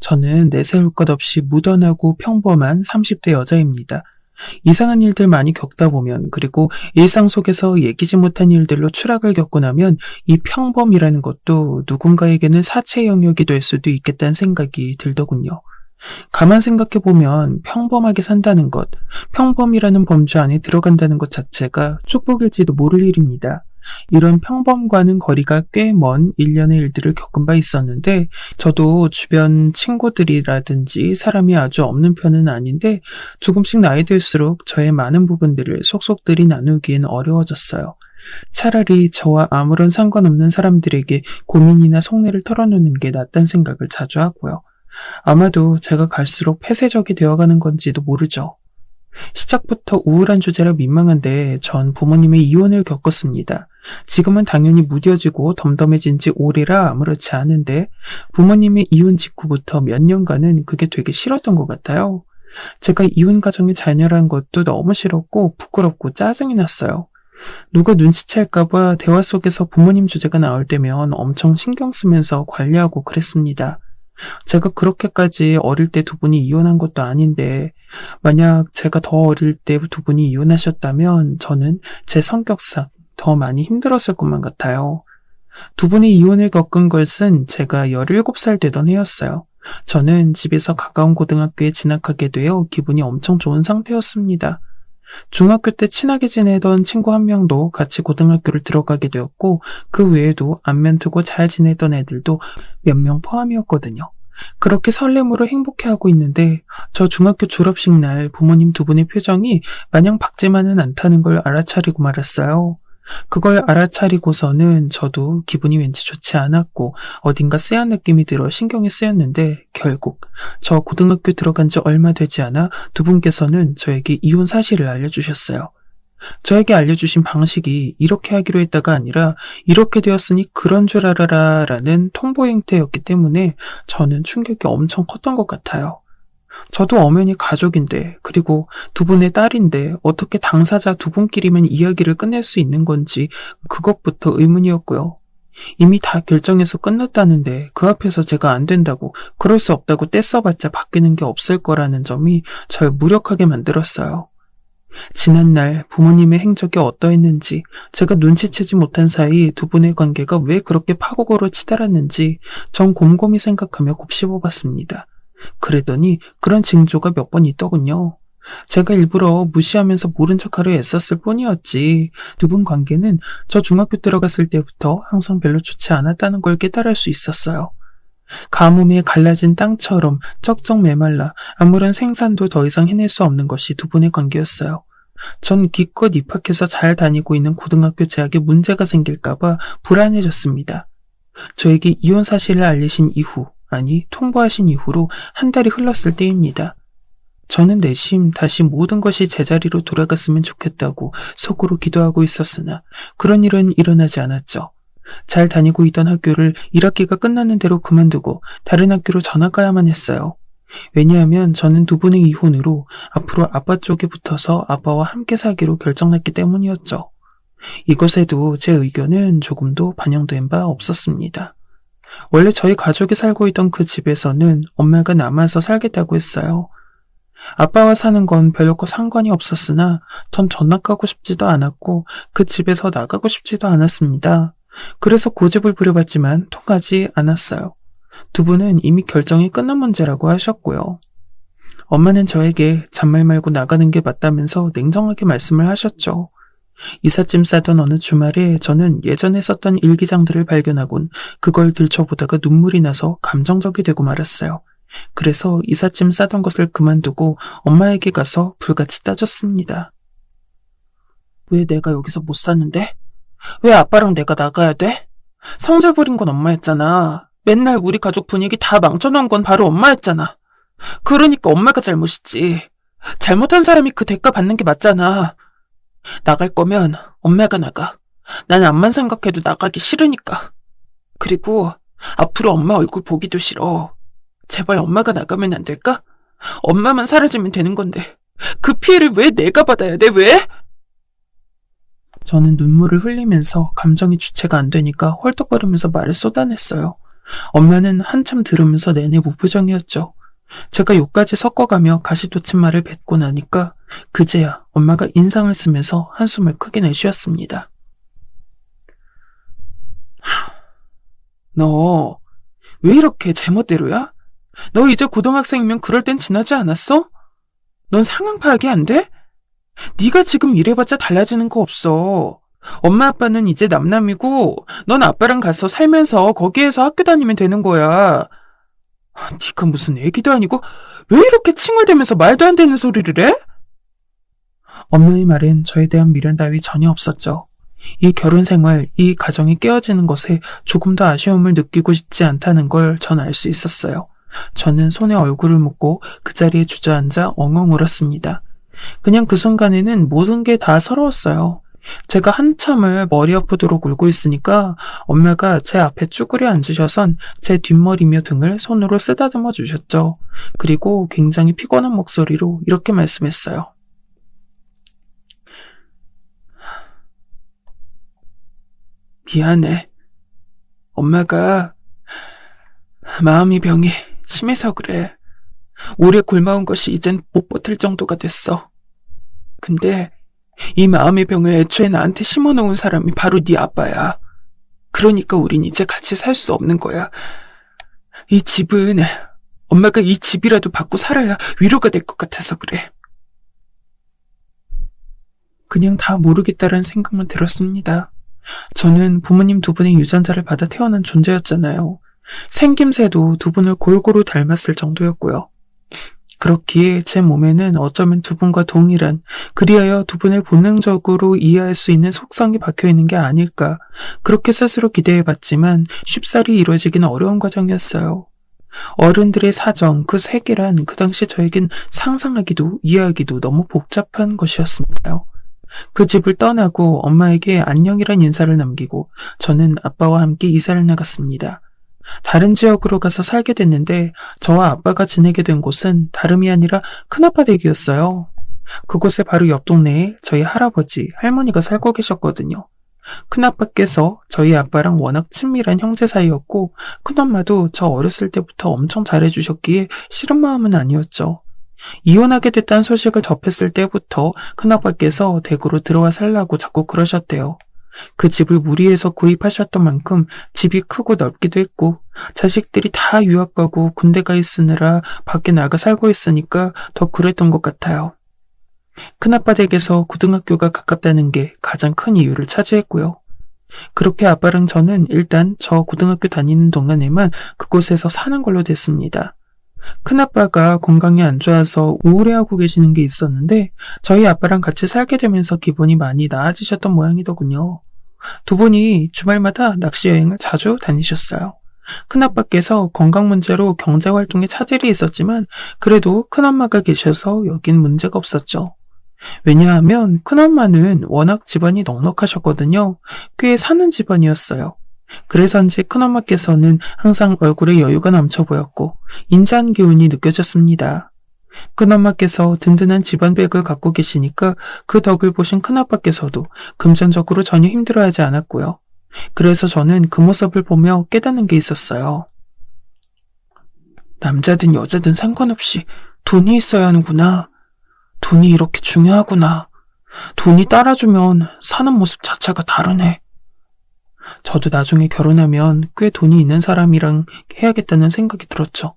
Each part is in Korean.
저는 내세울 것 없이 무던하고 평범한 30대 여자입니다. 이상한 일들 많이 겪다 보면, 그리고 일상 속에서 예기치 못한 일들로 추락을 겪고 나면 이 평범이라는 것도 누군가에게는 사체 영역이 될 수도 있겠다는 생각이 들더군요. 가만 생각해보면 평범하게 산다는 것, 평범이라는 범주 안에 들어간다는 것 자체가 축복일지도 모를 일입니다. 이런 평범과는 거리가 꽤 먼 일련의 일들을 겪은 바 있었는데, 저도 주변 친구들이라든지 사람이 아주 없는 편은 아닌데 조금씩 나이 들수록 저의 많은 부분들을 속속들이 나누기엔 어려워졌어요. 차라리 저와 아무런 상관없는 사람들에게 고민이나 속내를 털어놓는 게 낫다는 생각을 자주 하고요. 아마도 제가 갈수록 폐쇄적이 되어가는 건지도 모르죠. 시작부터 우울한 주제라 민망한데 전 부모님의 이혼을 겪었습니다. 지금은 당연히 무뎌지고 덤덤해진 지 오래라 아무렇지 않은데 부모님의 이혼 직후부터 몇 년간은 그게 되게 싫었던 것 같아요. 제가 이혼 가정의 자녀란 것도 너무 싫었고 부끄럽고 짜증이 났어요. 누가 눈치챌까봐 대화 속에서 부모님 주제가 나올 때면 엄청 신경 쓰면서 관리하고 그랬습니다. 제가 그렇게까지 어릴 때 두 분이 이혼한 것도 아닌데 만약 제가 더 어릴 때 두 분이 이혼하셨다면 저는 제 성격상 더 많이 힘들었을 것만 같아요. 두 분이 이혼을 겪은 것은 제가 17살 되던 해였어요. 저는 집에서 가까운 고등학교에 진학하게 되어 기분이 엄청 좋은 상태였습니다. 중학교 때 친하게 지내던 친구 한 명도 같이 고등학교를 들어가게 되었고 그 외에도 안면 트고 잘 지내던 애들도 몇 명 포함이었거든요. 그렇게 설렘으로 행복해하고 있는데 저 중학교 졸업식 날 부모님 두 분의 표정이 마냥 밝지만은 않다는 걸 알아차리고 말았어요. 그걸 알아차리고서는 저도 기분이 왠지 좋지 않았고 어딘가 쎄한 느낌이 들어 신경이 쓰였는데 결국 저 고등학교 들어간 지 얼마 되지 않아 두 분께서는 저에게 이혼 사실을 알려주셨어요. 저에게 알려주신 방식이 이렇게 하기로 했다가 아니라 이렇게 되었으니 그런 줄 알아라 라는 통보 행태였기 때문에 저는 충격이 엄청 컸던 것 같아요. 저도 엄연히 가족인데 그리고 두 분의 딸인데 어떻게 당사자 두 분끼리만 이야기를 끝낼 수 있는 건지 그것부터 의문이었고요. 이미 다 결정해서 끝났다는데 그 앞에서 제가 안 된다고 그럴 수 없다고 떼써봤자 바뀌는 게 없을 거라는 점이 절 무력하게 만들었어요. 지난날 부모님의 행적이 어떠했는지 제가 눈치채지 못한 사이 두 분의 관계가 왜 그렇게 파국으로 치달았는지 전 곰곰이 생각하며 곱씹어봤습니다. 그랬더니 그런 징조가 몇 번 있더군요. 제가 일부러 무시하면서 모른 척하려 애썼을 뿐이었지 두 분 관계는 저 중학교 들어갔을 때부터 항상 별로 좋지 않았다는 걸 깨달을 수 있었어요. 가뭄에 갈라진 땅처럼 쩍쩍 메말라 아무런 생산도 더 이상 해낼 수 없는 것이 두 분의 관계였어요. 전 기껏 입학해서 잘 다니고 있는 고등학교 재학에 문제가 생길까봐 불안해졌습니다. 저에게 이혼 사실을 알리신 이후, 아니 통보하신 이후로 한 달이 흘렀을 때입니다. 저는 내심 다시 모든 것이 제자리로 돌아갔으면 좋겠다고 속으로 기도하고 있었으나 그런 일은 일어나지 않았죠. 잘 다니고 있던 학교를 1학기가 끝나는 대로 그만두고 다른 학교로 전학 가야만 했어요. 왜냐하면 저는 두 분의 이혼으로 앞으로 아빠 쪽에 붙어서 아빠와 함께 살기로 결정했기 때문이었죠. 이것에도 제 의견은 조금도 반영된 바 없었습니다. 원래 저희 가족이 살고 있던 그 집에서는 엄마가 남아서 살겠다고 했어요. 아빠와 사는 건 별로 상관이 없었으나 전 전학 가고 싶지도 않았고 그 집에서 나가고 싶지도 않았습니다. 그래서 고집을 부려봤지만 통하지 않았어요. 두 분은 이미 결정이 끝난 문제라고 하셨고요. 엄마는 저에게 잔말 말고 나가는 게 맞다면서 냉정하게 말씀을 하셨죠. 이삿짐 싸던 어느 주말에 저는 예전에 썼던 일기장들을 발견하곤 그걸 들춰보다가 눈물이 나서 감정적이 되고 말았어요. 그래서 이삿짐 싸던 것을 그만두고 엄마에게 가서 불같이 따졌습니다. 왜 내가 여기서 못 사는데? 왜 아빠랑 내가 나가야 돼? 성질 부린 건 엄마였잖아. 맨날 우리 가족 분위기 다 망쳐놓은 건 바로 엄마였잖아. 그러니까 엄마가 잘못이지. 잘못한 사람이 그 대가 받는 게 맞잖아. 나갈 거면 엄마가 나가. 난 암만 생각해도 나가기 싫으니까. 그리고 앞으로 엄마 얼굴 보기도 싫어. 제발 엄마가 나가면 안 될까? 엄마만 사라지면 되는 건데 그 피해를 왜 내가 받아야 돼? 왜? 저는 눈물을 흘리면서 감정이 주체가 안 되니까 헐떡거리면서 말을 쏟아냈어요. 엄마는 한참 들으면서 내내 무표정이었죠. 제가 욕까지 섞어가며 가시돋친 말을 뱉고 나니까 그제야 엄마가 인상을 쓰면서 한숨을 크게 내쉬었습니다. 너 왜 이렇게 제멋대로야? 너 이제 고등학생이면 그럴 땐 지나지 않았어? 넌 상황 파악이 안 돼? 네가 지금 이래봤자 달라지는 거 없어. 엄마 아빠는 이제 남남이고 넌 아빠랑 가서 살면서 거기에서 학교 다니면 되는 거야. 네가 무슨 애기도 아니고 왜 이렇게 칭얼대면서 말도 안 되는 소리를 해? 엄마의 말엔 저에 대한 미련 따위 전혀 없었죠. 이 결혼 생활, 이 가정이 깨어지는 것에 조금 더 아쉬움을 느끼고 싶지 않다는 걸 전 알 수 있었어요. 저는 손에 얼굴을 묻고 그 자리에 주저앉아 엉엉 울었습니다. 그냥 그 순간에는 모든 게 다 서러웠어요. 제가 한참을 머리 아프도록 울고 있으니까 엄마가 제 앞에 쭈그려 앉으셔선 제 뒷머리며 등을 손으로 쓰다듬어 주셨죠. 그리고 굉장히 피곤한 목소리로 이렇게 말씀했어요. 미안해. 엄마가 마음이 병이 심해서 그래. 오래 굶어온 것이 이젠 못 버틸 정도가 됐어. 근데 이 마음의 병을 애초에 나한테 심어놓은 사람이 바로 네 아빠야. 그러니까 우린 이제 같이 살 수 없는 거야. 이 집은 엄마가 이 집이라도 받고 살아야 위로가 될 것 같아서 그래. 그냥 다 모르겠다라는 생각만 들었습니다. 저는 부모님 두 분의 유전자를 받아 태어난 존재였잖아요. 생김새도 두 분을 골고루 닮았을 정도였고요. 그렇기에 제 몸에는 어쩌면 두 분과 동일한, 그리하여 두 분을 본능적으로 이해할 수 있는 속성이 박혀있는 게 아닐까, 그렇게 스스로 기대해봤지만 쉽사리 이루어지기는 어려운 과정이었어요. 어른들의 사정, 그 세계란 그 당시 저에겐 상상하기도 이해하기도 너무 복잡한 것이었습니다요. 그 집을 떠나고 엄마에게 안녕이란 인사를 남기고 저는 아빠와 함께 이사를 나갔습니다. 다른 지역으로 가서 살게 됐는데 저와 아빠가 지내게 된 곳은 다름이 아니라 큰아빠 댁이었어요. 그곳에 바로 옆 동네에 저희 할아버지, 할머니가 살고 계셨거든요. 큰아빠께서 저희 아빠랑 워낙 친밀한 형제 사이였고 큰엄마도 저 어렸을 때부터 엄청 잘해주셨기에 싫은 마음은 아니었죠. 이혼하게 됐다는 소식을 접했을 때부터 큰아빠께서 댁으로 들어와 살라고 자꾸 그러셨대요. 그 집을 무리해서 구입하셨던 만큼 집이 크고 넓기도 했고 자식들이 다 유학 가고 군대 가 있으느라 밖에 나가 살고 있으니까 더 그랬던 것 같아요. 큰아빠 댁에서 고등학교가 가깝다는 게 가장 큰 이유를 차지했고요. 그렇게 아빠랑 저는 일단 저 고등학교 다니는 동안에만 그곳에서 사는 걸로 됐습니다. 큰아빠가 건강이 안 좋아서 우울해하고 계시는 게 있었는데 저희 아빠랑 같이 살게 되면서 기분이 많이 나아지셨던 모양이더군요. 두 분이 주말마다 낚시 여행을 자주 다니셨어요. 큰아빠께서 건강 문제로 경제활동에 차질이 있었지만 그래도 큰엄마가 계셔서 여긴 문제가 없었죠. 왜냐하면 큰엄마는 워낙 집안이 넉넉하셨거든요. 꽤 사는 집안이었어요. 그래서인지 큰엄마께서는 항상 얼굴에 여유가 넘쳐 보였고 인자한 기운이 느껴졌습니다. 큰엄마께서 든든한 집안백을 갖고 계시니까 그 덕을 보신 큰아빠께서도 금전적으로 전혀 힘들어하지 않았고요. 그래서 저는 그 모습을 보며 깨닫는 게 있었어요. 남자든 여자든 상관없이 돈이 있어야 하는구나. 돈이 이렇게 중요하구나. 돈이 따라주면 사는 모습 자체가 다르네. 저도 나중에 결혼하면 꽤 돈이 있는 사람이랑 해야겠다는 생각이 들었죠.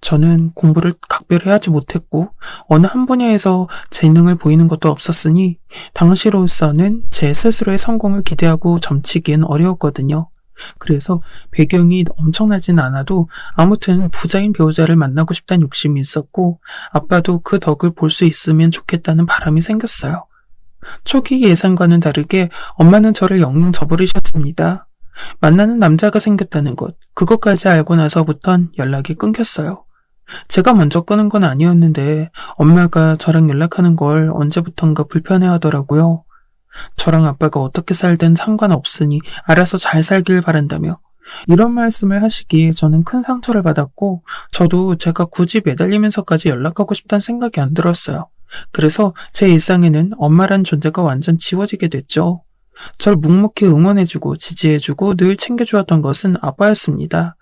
저는 공부를 각별히 하지 못했고 어느 한 분야에서 재능을 보이는 것도 없었으니 당시로서는 제 스스로의 성공을 기대하고 점치기엔 어려웠거든요. 그래서 배경이 엄청나진 않아도 아무튼 부자인 배우자를 만나고 싶다는 욕심이 있었고 아빠도 그 덕을 볼 수 있으면 좋겠다는 바람이 생겼어요. 초기 예상과는 다르게 엄마는 저를 영영 저버리셨습니다. 만나는 남자가 생겼다는 것, 그것까지 알고 나서부턴 연락이 끊겼어요. 제가 먼저 끊은 건 아니었는데 엄마가 저랑 연락하는 걸 언제부턴가 불편해하더라고요. 저랑 아빠가 어떻게 살든 상관없으니 알아서 잘 살길 바란다며 이런 말씀을 하시기에 저는 큰 상처를 받았고 저도 제가 굳이 매달리면서까지 연락하고 싶다는 생각이 안 들었어요. 그래서 제 일상에는 엄마란 존재가 완전 지워지게 됐죠. 절 묵묵히 응원해주고 지지해주고 늘 챙겨주었던 것은 아빠였습니다.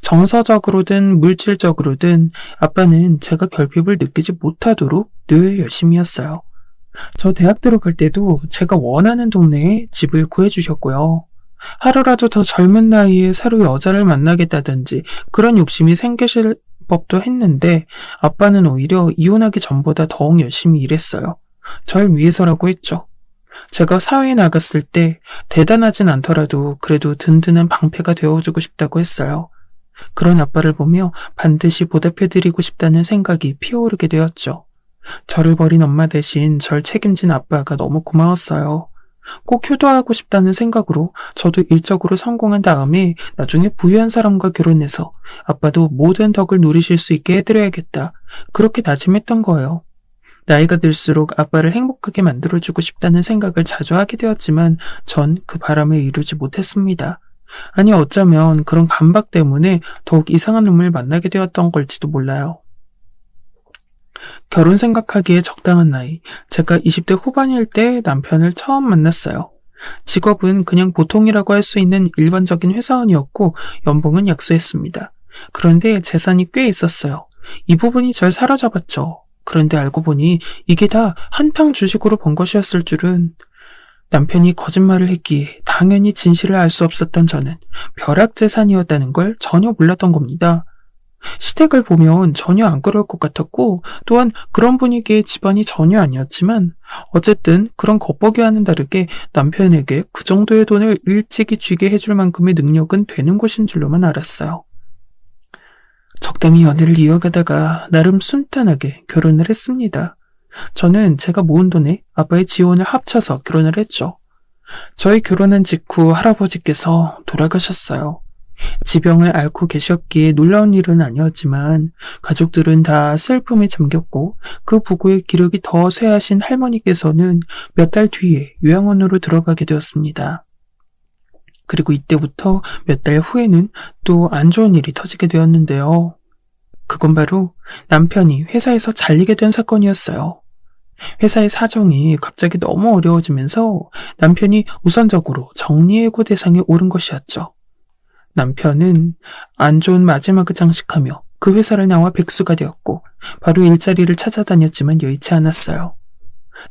정서적으로든 물질적으로든 아빠는 제가 결핍을 느끼지 못하도록 늘 열심히였어요. 저 대학 들어갈 때도 제가 원하는 동네에 집을 구해주셨고요. 하루라도 더 젊은 나이에 새로 여자를 만나겠다든지 그런 욕심이 생기실 법도 했는데 아빠는 오히려 이혼하기 전보다 더욱 열심히 일했어요. 절 위해서라고 했죠. 제가 사회에 나갔을 때 대단하진 않더라도 그래도 든든한 방패가 되어주고 싶다고 했어요. 그런 아빠를 보며 반드시 보답해드리고 싶다는 생각이 피어오르게 되었죠. 저를 버린 엄마 대신 절 책임진 아빠가 너무 고마웠어요. 꼭 효도하고 싶다는 생각으로 저도 일적으로 성공한 다음에 나중에 부유한 사람과 결혼해서 아빠도 모든 덕을 누리실 수 있게 해드려야겠다. 그렇게 다짐했던 거예요. 나이가 들수록 아빠를 행복하게 만들어주고 싶다는 생각을 자주 하게 되었지만 전 그 바람을 이루지 못했습니다. 아니 어쩌면 그런 강박 때문에 더욱 이상한 놈을 만나게 되었던 걸지도 몰라요. 결혼 생각하기에 적당한 나이, 제가 20대 후반일 때 남편을 처음 만났어요. 직업은 그냥 보통이라고 할 수 있는 일반적인 회사원이었고 연봉은 약소했습니다. 그런데 재산이 꽤 있었어요. 이 부분이 절 사로잡았죠. 그런데 알고 보니 이게 다 한탕 주식으로 번 것이었을 줄은. 남편이 거짓말을 했기에 당연히 진실을 알 수 없었던 저는 벼락재산이었다는 걸 전혀 몰랐던 겁니다. 시댁을 보면 전혀 안 그럴 것 같았고 또한 그런 분위기의 집안이 전혀 아니었지만 어쨌든 그런 겉보기와는 다르게 남편에게 그 정도의 돈을 일찍이 쥐게 해줄 만큼의 능력은 되는 곳인 줄로만 알았어요. 적당히 연애를 이어가다가 나름 순탄하게 결혼을 했습니다. 저는 제가 모은 돈에 아빠의 지원을 합쳐서 결혼을 했죠. 저희 결혼한 직후 할아버지께서 돌아가셨어요. 지병을 앓고 계셨기에 놀라운 일은 아니었지만 가족들은 다 슬픔에 잠겼고 그 부고의 기력이 더 쇠하신 할머니께서는 몇 달 뒤에 요양원으로 들어가게 되었습니다. 그리고 이때부터 몇 달 후에는 또 안 좋은 일이 터지게 되었는데요. 그건 바로 남편이 회사에서 잘리게 된 사건이었어요. 회사의 사정이 갑자기 너무 어려워지면서 남편이 우선적으로 정리해고 대상에 오른 것이었죠. 남편은 안 좋은 마지막을 장식하며 그 회사를 나와 백수가 되었고 바로 일자리를 찾아다녔지만 여의치 않았어요.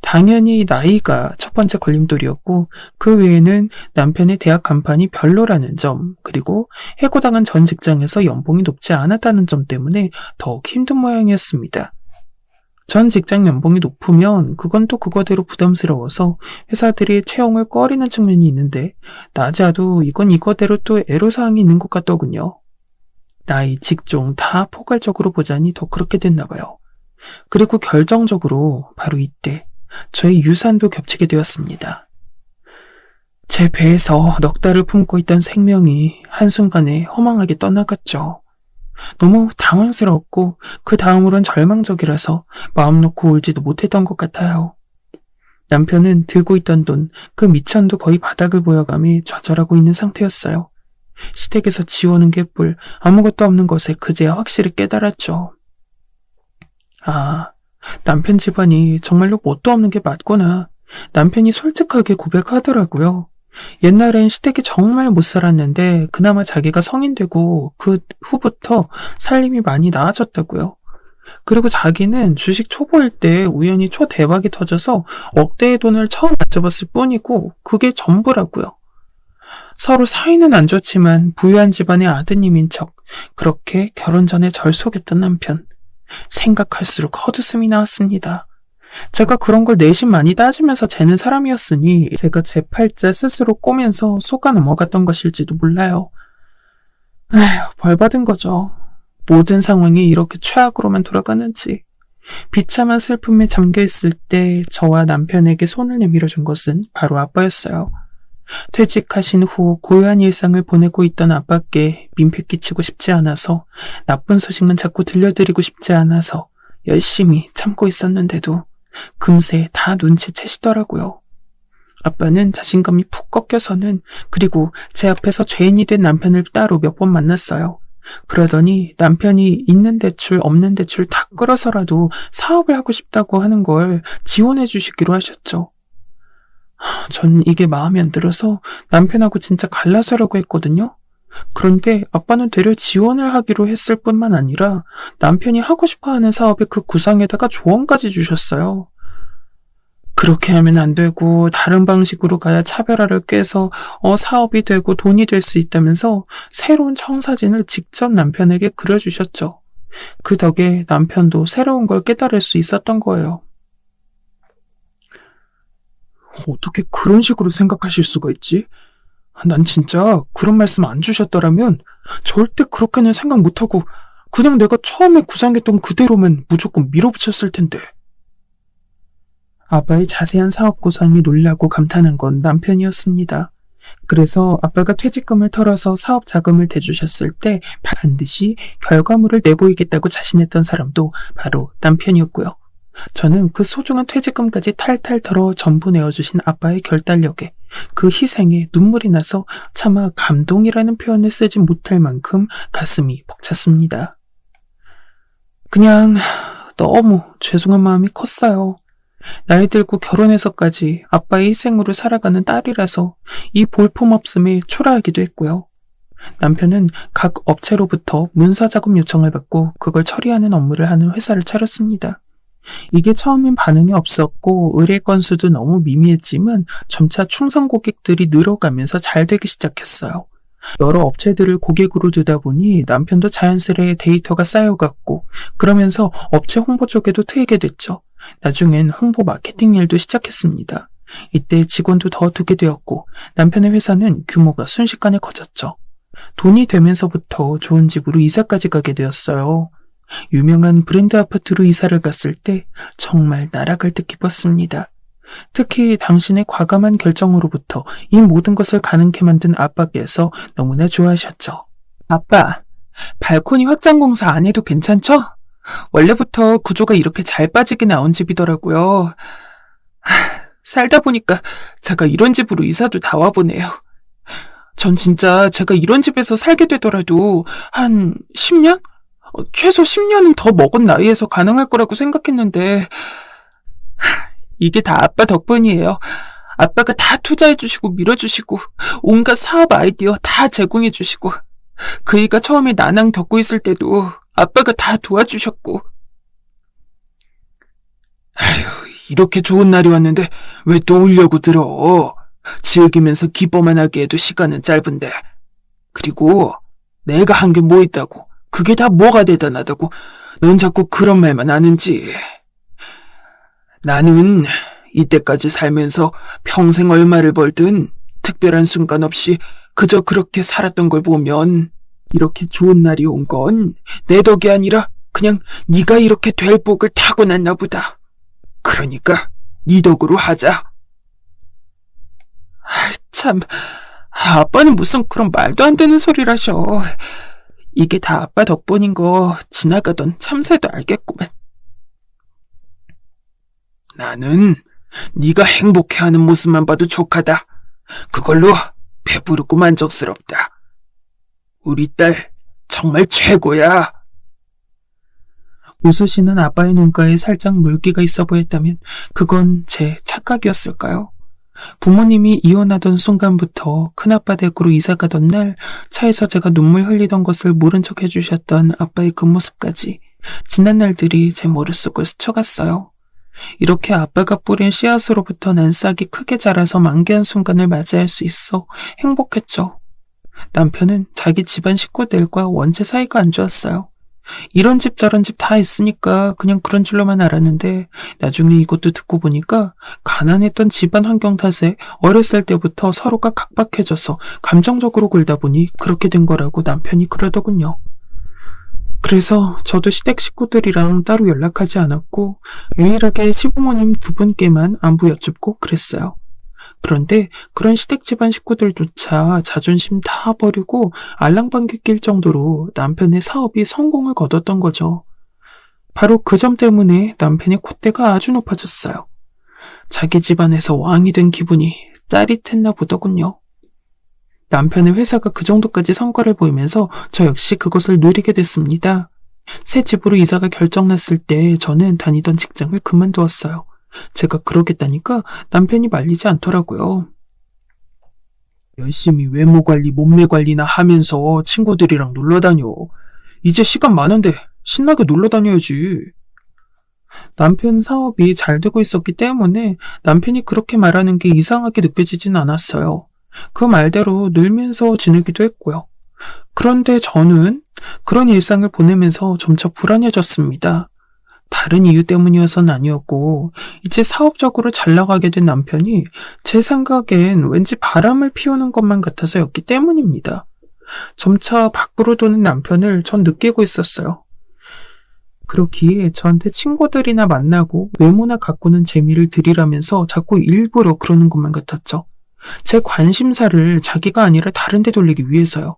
당연히 나이가 첫 번째 걸림돌이었고 그 외에는 남편의 대학 간판이 별로라는 점 그리고 해고당한 전 직장에서 연봉이 높지 않았다는 점 때문에 더욱 힘든 모양이었습니다. 전 직장 연봉이 높으면 그건 또 그거대로 부담스러워서 회사들이 채용을 꺼리는 측면이 있는데 낮아도 이건 이거대로 또 애로사항이 있는 것 같더군요. 나이, 직종 다 포괄적으로 보자니 더 그렇게 됐나 봐요. 그리고 결정적으로 바로 이때 저의 유산도 겹치게 되었습니다. 제 배에서 넉 달을 품고 있던 생명이 한순간에 허망하게 떠나갔죠. 너무 당황스러웠고 그 다음으론 절망적이라서 마음 놓고 울지도 못했던 것 같아요. 남편은 들고 있던 돈, 그 미천도 거의 바닥을 보여가며 좌절하고 있는 상태였어요. 시댁에서 지원은 개뿔, 아무것도 없는 것에 그제야 확실히 깨달았죠. 아, 남편 집안이 정말로 뭣도 없는 게 맞구나. 남편이 솔직하게 고백하더라고요. 옛날엔 시댁이 정말 못 살았는데 그나마 자기가 성인 되고 그 후부터 살림이 많이 나아졌다고요. 그리고 자기는 주식 초보일 때 우연히 초대박이 터져서 억대의 돈을 처음 만져봤을 뿐이고 그게 전부라고요. 서로 사이는 안 좋지만 부유한 집안의 아드님인 척 그렇게 결혼 전에 절 속였던 남편. 생각할수록 헛웃음이 나왔습니다. 제가 그런 걸 내심 많이 따지면서 재는 사람이었으니 제가 제 팔자 스스로 꼬면서 속아 넘어갔던 것일지도 몰라요. 에휴, 벌 받은 거죠. 모든 상황이 이렇게 최악으로만 돌아가는지. 비참한 슬픔에 잠겨있을 때 저와 남편에게 손을 내밀어 준 것은 바로 아빠였어요. 퇴직하신 후 고요한 일상을 보내고 있던 아빠께 민폐 끼치고 싶지 않아서 나쁜 소식만 자꾸 들려드리고 싶지 않아서 열심히 참고 있었는데도 금세 다 눈치채시더라고요. 아빠는 자신감이 푹 꺾여서는 그리고 제 앞에서 죄인이 된 남편을 따로 몇 번 만났어요. 그러더니 남편이 있는 대출 없는 대출 다 끌어서라도 사업을 하고 싶다고 하는 걸 지원해 주시기로 하셨죠. 전 이게 마음에 안 들어서 남편하고 진짜 갈라서라고 했거든요. 그런데 아빠는 되려 지원을 하기로 했을 뿐만 아니라 남편이 하고 싶어 하는 사업의 그 구상에다가 조언까지 주셨어요. 그렇게 하면 안 되고 다른 방식으로 가야 차별화를 깨서 사업이 되고 돈이 될 수 있다면서 새로운 청사진을 직접 남편에게 그려주셨죠. 그 덕에 남편도 새로운 걸 깨달을 수 있었던 거예요. 어떻게 그런 식으로 생각하실 수가 있지? 난 진짜 그런 말씀 안 주셨더라면 절대 그렇게는 생각 못하고 그냥 내가 처음에 구상했던 그대로만 무조건 밀어붙였을 텐데. 아빠의 자세한 사업 구상이 놀라고 감탄한 건 남편이었습니다. 그래서 아빠가 퇴직금을 털어서 사업 자금을 대주셨을 때 반드시 결과물을 내보이겠다고 자신했던 사람도 바로 남편이었고요. 저는 그 소중한 퇴직금까지 탈탈 털어 전부 내어주신 아빠의 결단력에 그 희생에 눈물이 나서 차마 감동이라는 표현을 쓰지 못할 만큼 가슴이 벅찼습니다. 그냥 너무 죄송한 마음이 컸어요. 나이 들고 결혼해서까지 아빠의 희생으로 살아가는 딸이라서 이 볼품없음에 초라하기도 했고요. 남편은 각 업체로부터 문서작업 요청을 받고 그걸 처리하는 업무를 하는 회사를 차렸습니다. 이게 처음엔 반응이 없었고 의뢰 건수도 너무 미미했지만 점차 충성 고객들이 늘어가면서 잘 되기 시작했어요. 여러 업체들을 고객으로 두다 보니 남편도 자연스레 데이터가 쌓여갔고 그러면서 업체 홍보 쪽에도 트이게 됐죠. 나중엔 홍보 마케팅 일도 시작했습니다. 이때 직원도 더 두게 되었고 남편의 회사는 규모가 순식간에 커졌죠. 돈이 되면서부터 좋은 집으로 이사까지 가게 되었어요. 유명한 브랜드 아파트로 이사를 갔을 때 정말 날아갈 듯 기뻤습니다. 특히 당신의 과감한 결정으로부터 이 모든 것을 가능케 만든 아빠께서 너무나 좋아하셨죠. 아빠, 발코니 확장 공사 안 해도 괜찮죠? 원래부터 구조가 이렇게 잘 빠지게 나온 집이더라고요. 살다 보니까 제가 이런 집으로 이사도 다 와보네요. 전 진짜 제가 이런 집에서 살게 되더라도 한 10년? 최소 10년은 더 먹은 나이에서 가능할 거라고 생각했는데 이게 다 아빠 덕분이에요. 아빠가 다 투자해주시고 밀어주시고 온갖 사업 아이디어 다 제공해주시고 그이가 처음에 난항 겪고 있을 때도 아빠가 다 도와주셨고. 아휴, 이렇게 좋은 날이 왔는데 왜 또 울려고 들어? 즐기면서 기뻐만 하기에도 시간은 짧은데. 그리고 내가 한 게 뭐 있다고? 그게 다 뭐가 대단하다고? 넌 자꾸 그런 말만 하는지. 나는 이때까지 살면서 평생 얼마를 벌든 특별한 순간 없이 그저 그렇게 살았던 걸 보면 이렇게 좋은 날이 온 건 내 덕이 아니라 그냥 네가 이렇게 될 복을 타고났나 보다. 그러니까 네 덕으로 하자. 참, 아빠는 무슨 그런 말도 안 되는 소리를 하셔. 이게 다 아빠 덕분인 거 지나가던 참새도 알겠구만. 나는 네가 행복해하는 모습만 봐도 족하다. 그걸로 배부르고 만족스럽다. 우리 딸 정말 최고야. 웃으시는 아빠의 눈가에 살짝 물기가 있어 보였다면 그건 제 착각이었을까요? 부모님이 이혼하던 순간부터 큰아빠 댁으로 이사가던 날 차에서 제가 눈물 흘리던 것을 모른 척 해주셨던 아빠의 그 모습까지 지난 날들이 제 머릿속을 스쳐갔어요. 이렇게 아빠가 뿌린 씨앗으로부터 난 싹이 크게 자라서 만개한 순간을 맞이할 수 있어 행복했죠. 남편은 자기 집안 식구들과 원체 사이가 안 좋았어요. 이런 집 저런 집 다 있으니까 그냥 그런 줄로만 알았는데 나중에 이것도 듣고 보니까 가난했던 집안 환경 탓에 어렸을 때부터 서로가 각박해져서 감정적으로 굴다 보니 그렇게 된 거라고 남편이 그러더군요. 그래서 저도 시댁 식구들이랑 따로 연락하지 않았고 유일하게 시부모님 두 분께만 안부 여쭙고 그랬어요. 그런데 그런 시댁 집안 식구들조차 자존심 다 버리고 알랑방귀 낄 정도로 남편의 사업이 성공을 거뒀던 거죠. 바로 그 점 때문에 남편의 콧대가 아주 높아졌어요. 자기 집안에서 왕이 된 기분이 짜릿했나 보더군요. 남편의 회사가 그 정도까지 성과를 보이면서 저 역시 그것을 누리게 됐습니다. 새 집으로 이사가 결정났을 때 저는 다니던 직장을 그만두었어요. 제가 그러겠다니까 남편이 말리지 않더라고요. 열심히 외모 관리, 몸매 관리나 하면서 친구들이랑 놀러 다녀. 이제 시간 많은데 신나게 놀러 다녀야지. 남편 사업이 잘 되고 있었기 때문에 남편이 그렇게 말하는 게 이상하게 느껴지진 않았어요. 그 말대로 놀면서 지내기도 했고요. 그런데 저는 그런 일상을 보내면서 점차 불안해졌습니다. 다른 이유 때문이어서는 아니었고, 이제 사업적으로 잘 나가게 된 남편이 제 생각엔 왠지 바람을 피우는 것만 같아서였기 때문입니다. 점차 밖으로 도는 남편을 전 느끼고 있었어요. 그렇기에 저한테 친구들이나 만나고 외모나 가꾸는 재미를 들이라면서 자꾸 일부러 그러는 것만 같았죠. 제 관심사를 자기가 아니라 다른 데 돌리기 위해서요.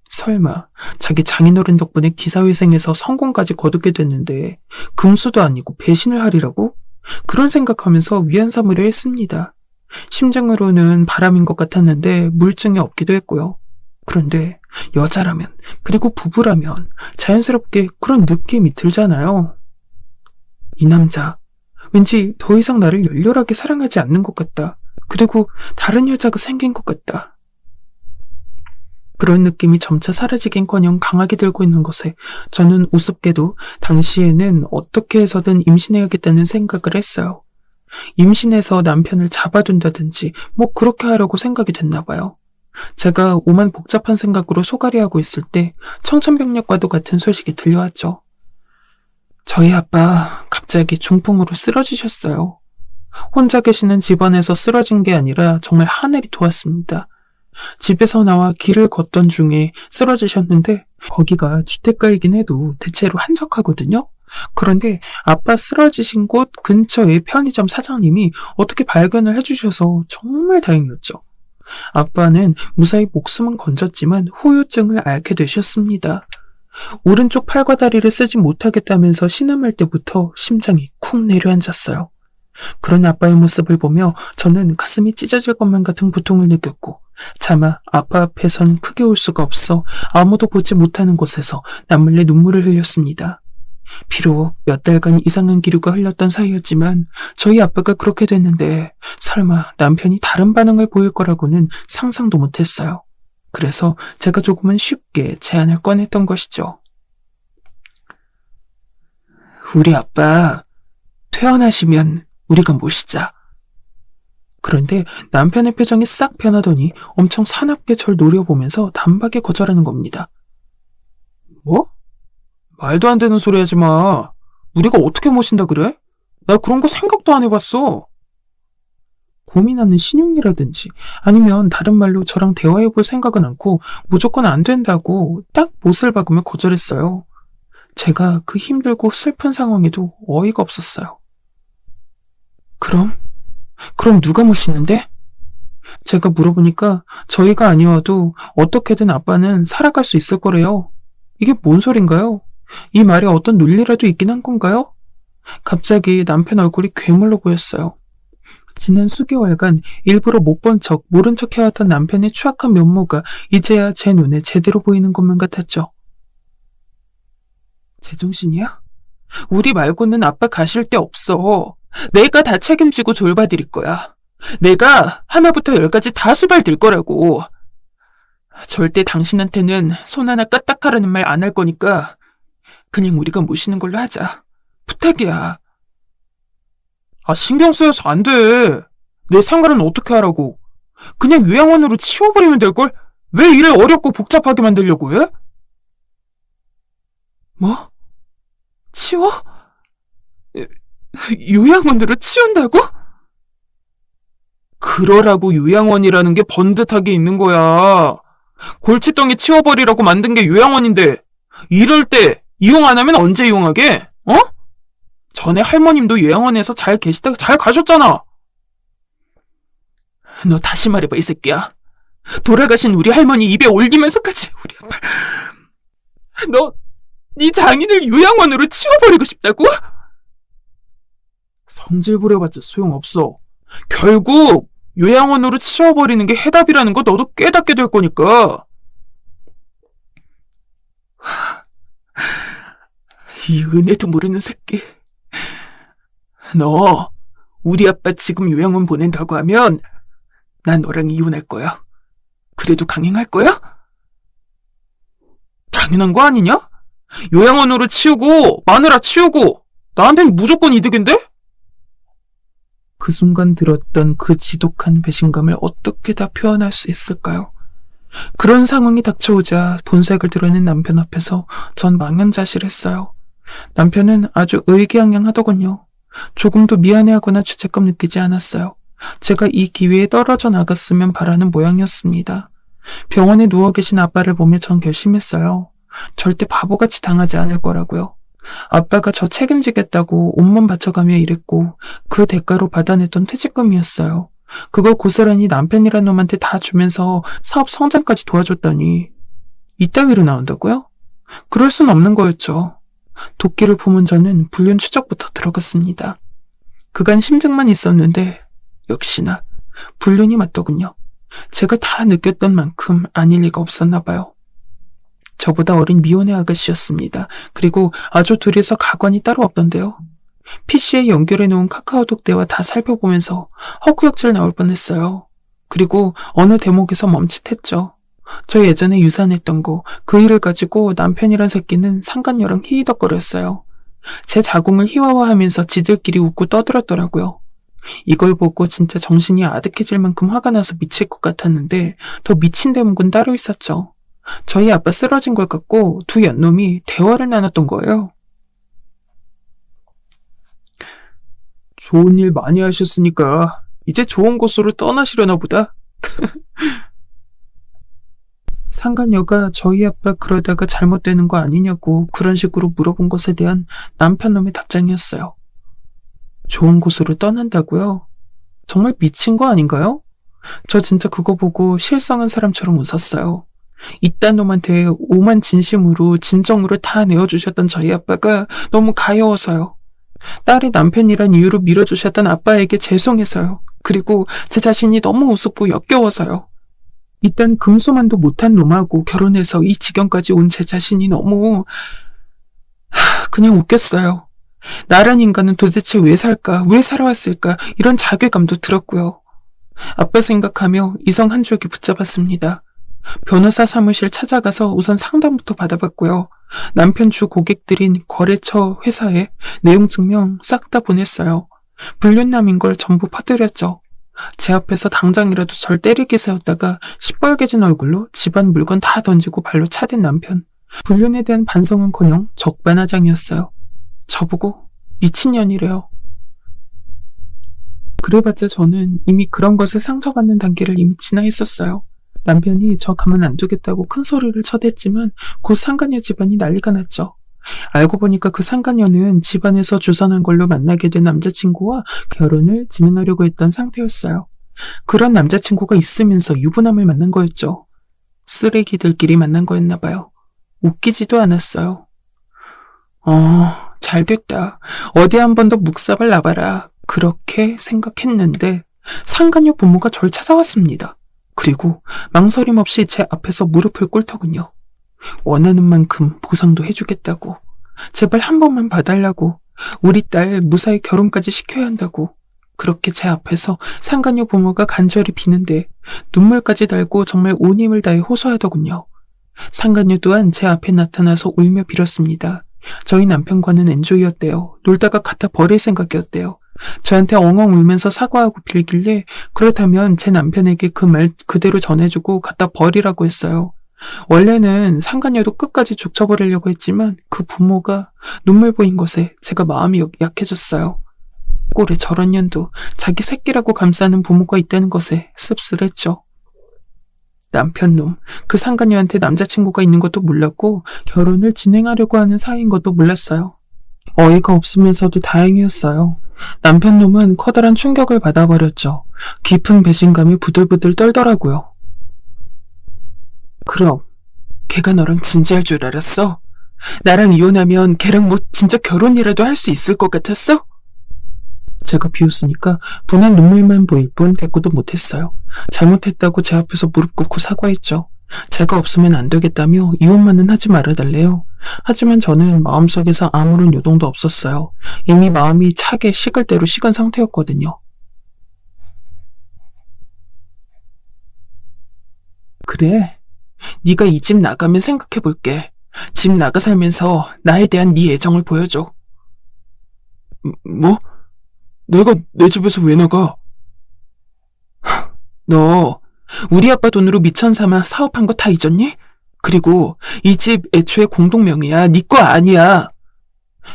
설마 자기 장인어른 덕분에 기사회생해서 성공까지 거두게 됐는데 금수도 아니고 배신을 하리라고? 그런 생각하면서 위안 삼으려 했습니다. 심정으로는 바람인 것 같았는데 물증이 없기도 했고요. 그런데 여자라면, 그리고 부부라면 자연스럽게 그런 느낌이 들잖아요. 이 남자, 왠지 더 이상 나를 열렬하게 사랑하지 않는 것 같다. 그리고 다른 여자가 생긴 것 같다. 그런 느낌이 점차 사라지긴커녕 강하게 들고 있는 것에 저는 우습게도 당시에는 어떻게 해서든 임신해야겠다는 생각을 했어요. 임신해서 남편을 잡아둔다든지 뭐 그렇게 하려고 생각이 됐나 봐요. 제가 오만 복잡한 생각으로 소갈이하고 있을 때 청천벽력과도 같은 소식이 들려왔죠. 저희 아빠 갑자기 중풍으로 쓰러지셨어요. 혼자 계시는 집안에서 쓰러진 게 아니라 정말 하늘이 도왔습니다. 집에서 나와 길을 걷던 중에 쓰러지셨는데 거기가 주택가이긴 해도 대체로 한적하거든요. 그런데 아빠 쓰러지신 곳 근처의 편의점 사장님이 어떻게 발견을 해주셔서 정말 다행이었죠. 아빠는 무사히 목숨은 건졌지만 후유증을 앓게 되셨습니다. 오른쪽 팔과 다리를 쓰지 못하겠다면서 신음할 때부터 심장이 쿵 내려앉았어요. 그런 아빠의 모습을 보며 저는 가슴이 찢어질 것만 같은 고통을 느꼈고 차마 아빠 앞에선 크게 울 수가 없어 아무도 보지 못하는 곳에서 남몰래 눈물을 흘렸습니다. 비록 몇 달간 이상한 기류가 흘렀던 사이였지만 저희 아빠가 그렇게 됐는데 설마 남편이 다른 반응을 보일 거라고는 상상도 못했어요. 그래서 제가 조금은 쉽게 제안을 꺼냈던 것이죠. 우리 아빠 퇴원하시면 우리가 모시자. 그런데 남편의 표정이 싹 변하더니 엄청 사납게 절 노려보면서 단박에 거절하는 겁니다. 뭐? 말도 안 되는 소리 하지 마. 우리가 어떻게 모신다 그래? 나 그런 거 생각도 안 해봤어. 고민하는 신용이라든지 아니면 다른 말로 저랑 대화해볼 생각은 않고 무조건 안 된다고 딱 못을 박으며 거절했어요. 제가 그 힘들고 슬픈 상황에도 어이가 없었어요. 그럼 누가 모시는데? 제가 물어보니까 저희가 아니어도 어떻게든 아빠는 살아갈 수 있을 거래요. 이게 뭔 소린가요? 이 말에 어떤 논리라도 있긴 한 건가요? 갑자기 남편 얼굴이 괴물로 보였어요. 지난 수개월간 일부러 못 본 척, 모른 척 해왔던 남편의 추악한 면모가 이제야 제 눈에 제대로 보이는 것만 같았죠. 제정신이야? 우리 말고는 아빠 가실 데 없어. 내가 다 책임지고 돌봐드릴 거야. 내가 하나부터 열까지 다 수발들 거라고. 절대 당신한테는 손 하나 까딱하라는 말 안 할 거니까 그냥 우리가 모시는 걸로 하자. 부탁이야. 신경 쓰여서 안 돼. 내 생활은 어떻게 하라고. 그냥 요양원으로 치워버리면 될걸? 왜 일을 어렵고 복잡하게 만들려고 해? 뭐? 치워? 요양원으로 치운다고? 그러라고 요양원이라는 게 번듯하게 있는 거야. 골칫덩이 치워버리라고 만든 게 요양원인데 이럴 때 이용 안 하면 언제 이용하게? 어? 전에 할머님도 요양원에서 잘 계시다가 잘 가셨잖아. 너 다시 말해봐, 이 새끼야. 돌아가신 우리 할머니 입에 올리면서까지 우리 아빠. 네 장인을 요양원으로 치워버리고 싶다고? 성질 부려봤자 소용없어. 결국 요양원으로 치워버리는 게 해답이라는 거 너도 깨닫게 될 거니까. 이 은혜도 모르는 새끼. 너 우리 아빠 지금 요양원 보낸다고 하면 난 너랑 이혼할 거야. 그래도 강행할 거야? 당연한 거 아니냐? 요양원으로 치우고 마누라 치우고 나한텐 무조건 이득인데? 그 순간 들었던 그 지독한 배신감을 어떻게 다 표현할 수 있을까요? 그런 상황이 닥쳐오자 본색을 드러낸 남편 앞에서 전 망연자실했어요. 남편은 아주 의기양양하더군요. 조금도 미안해하거나 죄책감 느끼지 않았어요. 제가 이 기회에 떨어져 나갔으면 바라는 모양이었습니다. 병원에 누워 계신 아빠를 보며 전 결심했어요. 절대 바보같이 당하지 않을 거라고요. 아빠가 저 책임지겠다고 온몸 바쳐가며 일했고 그 대가로 받아냈던 퇴직금이었어요. 그걸 고스란히 남편이란 놈한테 다 주면서 사업 성장까지 도와줬다니 이따위로 나온다고요? 그럴 순 없는 거였죠. 도끼를 품은 저는 불륜 추적부터 들어갔습니다. 그간 심증만 있었는데 역시나 불륜이 맞더군요. 제가 다 느꼈던 만큼 아닐 리가 없었나 봐요. 저보다 어린 미혼의 아가씨였습니다. 그리고 아주 둘이서 가관이 따로 없던데요. PC에 연결해놓은 카카오톡 대화 다 살펴보면서 헛구역질 나올 뻔했어요. 그리고 어느 대목에서 멈칫했죠. 저 예전에 유산했던 거, 그 일을 가지고 남편이란 새끼는 상간녀랑 히히덕거렸어요. 제 자궁을 희화화하면서 지들끼리 웃고 떠들었더라고요. 이걸 보고 진짜 정신이 아득해질 만큼 화가 나서 미칠 것 같았는데 더 미친 대목은 따로 있었죠. 저희 아빠 쓰러진 걸 갖고 두 연놈이 대화를 나눴던 거예요. 좋은 일 많이 하셨으니까 이제 좋은 곳으로 떠나시려나 보다. 상간녀가 저희 아빠 그러다가 잘못되는 거 아니냐고 그런 식으로 물어본 것에 대한 남편놈의 답장이었어요. 좋은 곳으로 떠난다고요? 정말 미친 거 아닌가요? 저 진짜 그거 보고 실성한 사람처럼 웃었어요. 이딴 놈한테 오만 진심으로 진정으로 다 내어주셨던 저희 아빠가 너무 가여워서요. 딸이 남편이란 이유로 밀어주셨던 아빠에게 죄송해서요. 그리고 제 자신이 너무 우습고 역겨워서요. 이딴 금수만도 못한 놈하고 결혼해서 이 지경까지 온 제 자신이 너무 그냥 웃겼어요. 나란 인간은 도대체 왜 살까? 왜 살아왔을까? 이런 자괴감도 들었고요. 아빠 생각하며 이성 한 줄기 붙잡았습니다. 변호사 사무실 찾아가서 우선 상담부터 받아봤고요. 남편 주 고객들인 거래처 회사에 내용 증명 싹 다 보냈어요. 불륜남인 걸 전부 퍼뜨렸죠. 제 앞에서 당장이라도 절 때리게 세웠다가 시뻘개진 얼굴로 집안 물건 다 던지고 발로 차댄 남편. 불륜에 대한 반성은커녕 적반하장이었어요. 저보고 미친년이래요. 그래봤자 저는 이미 그런 것에 상처받는 단계를 이미 지나 있었어요. 남편이 저 가만 안 두겠다고 큰 소리를 쳐댔지만 곧 상간녀 집안이 난리가 났죠. 알고 보니까 그 상간녀는 집안에서 주선한 걸로 만나게 된 남자친구와 결혼을 진행하려고 했던 상태였어요. 그런 남자친구가 있으면서 유부남을 만난 거였죠. 쓰레기들끼리 만난 거였나 봐요. 웃기지도 않았어요. 잘됐다. 어디 한 번 더 묵사발 나봐라. 그렇게 생각했는데 상간녀 부모가 절 찾아왔습니다. 그리고 망설임 없이 제 앞에서 무릎을 꿇더군요. 원하는 만큼 보상도 해주겠다고. 제발 한 번만 봐달라고. 우리 딸 무사히 결혼까지 시켜야 한다고. 그렇게 제 앞에서 상간녀 부모가 간절히 비는데 눈물까지 달고 정말 온 힘을 다해 호소하더군요. 상간녀 또한 제 앞에 나타나서 울며 빌었습니다. 저희 남편과는 엔조이였대요. 놀다가 갖다 버릴 생각이었대요. 저한테 엉엉 울면서 사과하고 빌길래 그렇다면 제 남편에게 그 말 그대로 전해주고 갖다 버리라고 했어요. 원래는 상간녀도 끝까지 죽쳐버리려고 했지만 그 부모가 눈물 보인 것에 제가 마음이 약해졌어요. 꼴에 저런 년도 자기 새끼라고 감싸는 부모가 있다는 것에 씁쓸했죠. 남편놈, 그 상간녀한테 남자친구가 있는 것도 몰랐고 결혼을 진행하려고 하는 사이인 것도 몰랐어요. 어이가 없으면서도 다행이었어요. 남편놈은 커다란 충격을 받아버렸죠. 깊은 배신감이 부들부들 떨더라고요. 그럼 걔가 너랑 진지할 줄 알았어? 나랑 이혼하면 걔랑 뭐 진짜 결혼이라도 할 수 있을 것 같았어? 제가 비웃으니까 분한 눈물만 보일 뿐 대꾸도 못했어요. 잘못했다고 제 앞에서 무릎 꿇고 사과했죠. 제가 없으면 안 되겠다며 이혼만은 하지 말아달래요. 하지만 저는 마음속에서 아무런 요동도 없었어요. 이미 마음이 차게 식을 대로 식은 상태였거든요. 그래? 네가 이 집 나가면 생각해볼게. 집 나가 살면서 나에 대한 네 애정을 보여줘. 뭐? 내가 내 집에서 왜 나가? 너 우리 아빠 돈으로 미천 삼아 사업한 거 다 잊었니? 그리고 이 집 애초에 공동명의야. 네 거 아니야.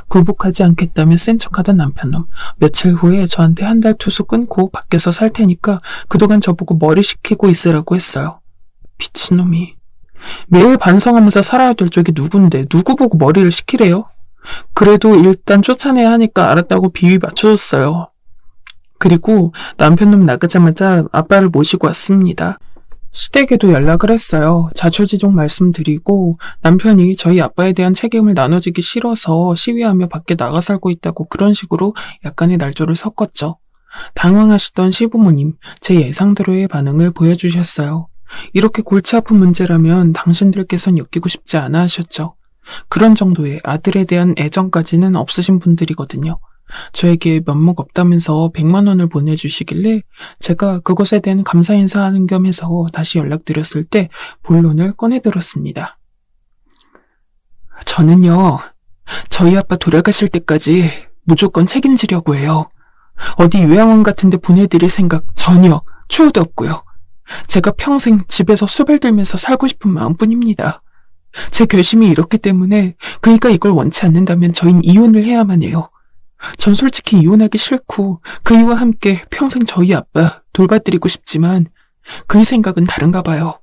굴복하지 않겠다며 센 척하던 남편놈. 며칠 후에 저한테 한 달 투수 끊고 밖에서 살 테니까 그동안 저보고 머리 식히고 있으라고 했어요. 미친놈이. 매일 반성하면서 살아야 될 적이 누군데 누구 보고 머리를 식히래요? 그래도 일단 쫓아내야 하니까 알았다고 비위 맞춰줬어요. 그리고 남편놈 나가자마자 아빠를 모시고 왔습니다. 시댁에도 연락을 했어요. 자초지종 말씀드리고 남편이 저희 아빠에 대한 책임을 나눠지기 싫어서 시위하며 밖에 나가 살고 있다고 그런 식으로 약간의 날조를 섞었죠. 당황하시던 시부모님, 제 예상대로의 반응을 보여주셨어요. 이렇게 골치 아픈 문제라면 당신들께선 엮이고 싶지 않아 하셨죠. 그런 정도의 아들에 대한 애정까지는 없으신 분들이거든요. 저에게 면목 없다면서 100만 원을 보내주시길래 제가 그것에 대한 감사 인사하는 겸 해서 다시 연락드렸을 때 본론을 꺼내들었습니다. 저는요, 저희 아빠 돌아가실 때까지 무조건 책임지려고 해요. 어디 요양원 같은 데 보내드릴 생각 전혀 추호도 없고요. 제가 평생 집에서 수발 들면서 살고 싶은 마음뿐입니다. 제 결심이 이렇기 때문에 그이가 이걸 원치 않는다면 저흰 이혼을 해야만 해요. 전 솔직히 이혼하기 싫고 그이와 함께 평생 저희 아빠 돌봐드리고 싶지만 그이 생각은 다른가 봐요.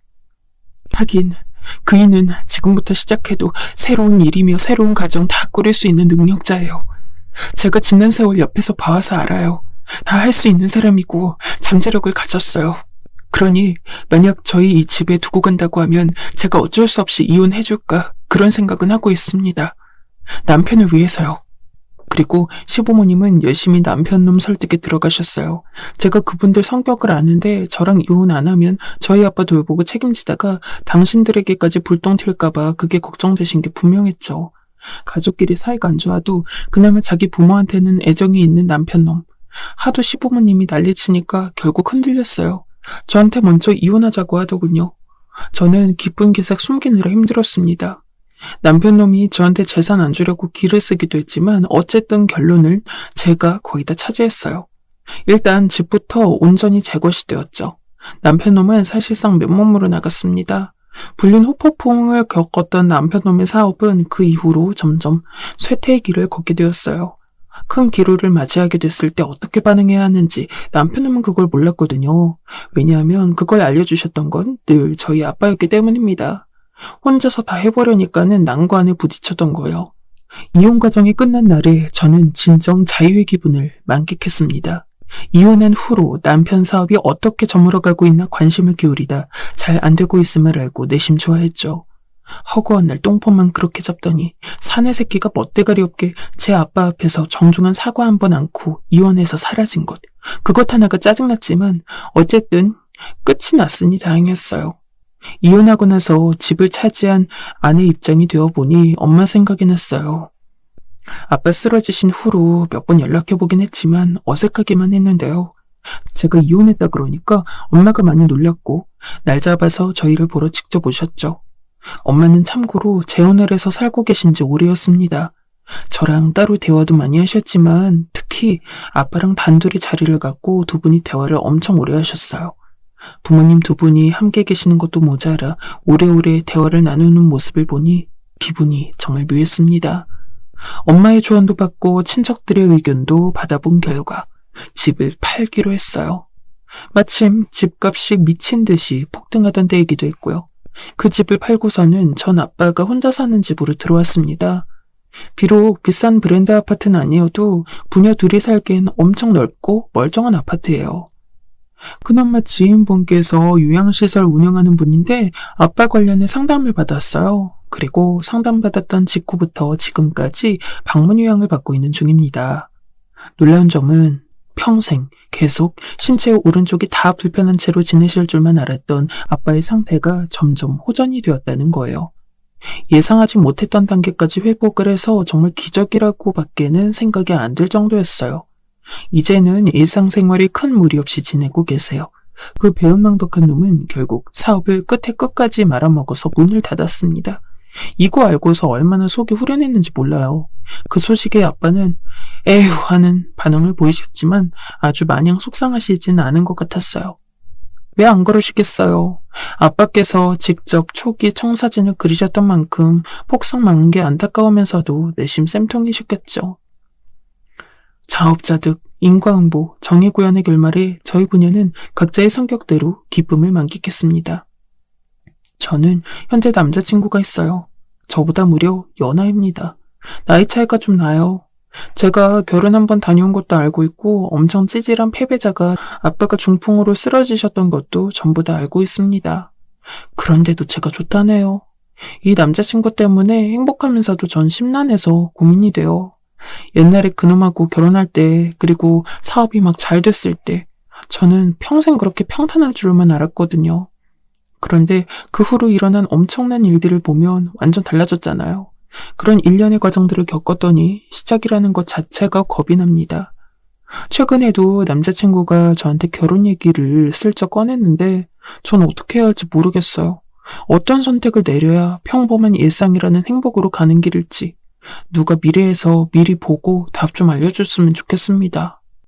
하긴 그이는 지금부터 시작해도 새로운 일이며 새로운 가정 다 꾸릴 수 있는 능력자예요. 제가 지난 세월 옆에서 봐와서 알아요. 다 할 수 있는 사람이고 잠재력을 가졌어요. 그러니 만약 저희 이 집에 두고 간다고 하면 제가 어쩔 수 없이 이혼해줄까 그런 생각은 하고 있습니다. 남편을 위해서요. 그리고 시부모님은 열심히 남편놈 설득에 들어가셨어요. 제가 그분들 성격을 아는데 저랑 이혼 안 하면 저희 아빠 돌보고 책임지다가 당신들에게까지 불똥 튈까봐 그게 걱정되신 게 분명했죠. 가족끼리 사이가 안 좋아도 그나마 자기 부모한테는 애정이 있는 남편놈. 하도 시부모님이 난리치니까 결국 흔들렸어요. 저한테 먼저 이혼하자고 하더군요. 저는 기쁜 기색 숨기느라 힘들었습니다. 남편놈이 저한테 재산 안 주려고 기를 쓰기도 했지만 어쨌든 결론을 제가 거의 다 차지했어요. 일단 집부터 온전히 제 것이 되었죠. 남편놈은 사실상 맨몸으로 나갔습니다. 불륜 후폭풍을 겪었던 남편놈의 사업은 그 이후로 점점 쇠퇴의 길을 걷게 되었어요. 큰 기로를 맞이하게 됐을 때 어떻게 반응해야 하는지 남편은 그걸 몰랐거든요. 왜냐하면 그걸 알려주셨던 건 늘 저희 아빠였기 때문입니다. 혼자서 다 해보려니까는 난관에 부딪혔던 거예요. 이혼 과정이 끝난 날에 저는 진정 자유의 기분을 만끽했습니다. 이혼한 후로 남편 사업이 어떻게 저물어가고 있나 관심을 기울이다 잘 안 되고 있음을 알고 내심 좋아했죠. 허구한 날 똥폼만 그렇게 잡더니 사내 새끼가 멋대가리 없게 제 아빠 앞에서 정중한 사과 한 번 않고 이혼해서 사라진 것. 그것 하나가 짜증났지만 어쨌든 끝이 났으니 다행이었어요. 이혼하고 나서 집을 차지한 아내 입장이 되어보니 엄마 생각이 났어요. 아빠 쓰러지신 후로 몇 번 연락해보긴 했지만 어색하기만 했는데요. 제가 이혼했다 그러니까 엄마가 많이 놀랐고 날 잡아서 저희를 보러 직접 오셨죠. 엄마는 참고로 재혼을 해서 살고 계신 지 오래였습니다. 저랑 따로 대화도 많이 하셨지만 특히 아빠랑 단둘이 자리를 갖고 두 분이 대화를 엄청 오래 하셨어요. 부모님 두 분이 함께 계시는 것도 모자라 오래오래 대화를 나누는 모습을 보니 기분이 정말 묘했습니다. 엄마의 조언도 받고 친척들의 의견도 받아본 결과 집을 팔기로 했어요. 마침 집값이 미친 듯이 폭등하던 때이기도 했고요. 그 집을 팔고서는 전 아빠가 혼자 사는 집으로 들어왔습니다. 비록 비싼 브랜드 아파트는 아니어도 부녀 둘이 살기엔 엄청 넓고 멀쩡한 아파트예요. 그나마 지인분께서 요양시설 운영하는 분인데 아빠 관련해 상담을 받았어요. 그리고 상담받았던 직후부터 지금까지 방문 요양을 받고 있는 중입니다. 놀라운 점은 평생 계속 신체의 오른쪽이 다 불편한 채로 지내실 줄만 알았던 아빠의 상태가 점점 호전이 되었다는 거예요. 예상하지 못했던 단계까지 회복을 해서 정말 기적이라고 밖에는 생각이 안 들 정도였어요. 이제는 일상생활이 큰 무리 없이 지내고 계세요. 그 배은망덕한 놈은 결국 사업을 끝에 끝까지 말아먹어서 문을 닫았습니다. 이거 알고서 얼마나 속이 후련했는지 몰라요. 그 소식에 아빠는 에휴 하는 반응을 보이셨지만 아주 마냥 속상하시진 않은 것 같았어요. 왜 안 그러시겠어요? 아빠께서 직접 초기 청사진을 그리셨던 만큼 폭삭 막는 게 안타까우면서도 내심 쌤통이셨겠죠. 자업자득, 인과응보, 정의구현의 결말에 저희 부녀는 각자의 성격대로 기쁨을 만끽했습니다. 저는 현재 남자친구가 있어요. 저보다 무려 연하입니다. 나이 차이가 좀 나요. 제가 결혼 한번 다녀온 것도 알고 있고 엄청 찌질한 패배자가 아빠가 중풍으로 쓰러지셨던 것도 전부 다 알고 있습니다. 그런데도 제가 좋다네요. 이 남자친구 때문에 행복하면서도 전 심란해서 고민이 돼요. 옛날에 그놈하고 결혼할 때 그리고 사업이 막 잘 됐을 때 저는 평생 그렇게 평탄할 줄만 알았거든요. 그런데 그 후로 일어난 엄청난 일들을 보면 완전 달라졌잖아요. 그런 일련의 과정들을 겪었더니 시작이라는 것 자체가 겁이 납니다. 최근에도 남자친구가 저한테 결혼 얘기를 슬쩍 꺼냈는데 전 어떻게 해야 할지 모르겠어요. 어떤 선택을 내려야 평범한 일상이라는 행복으로 가는 길일지 누가 미래에서 미리 보고 답 좀 알려줬으면 좋겠습니다.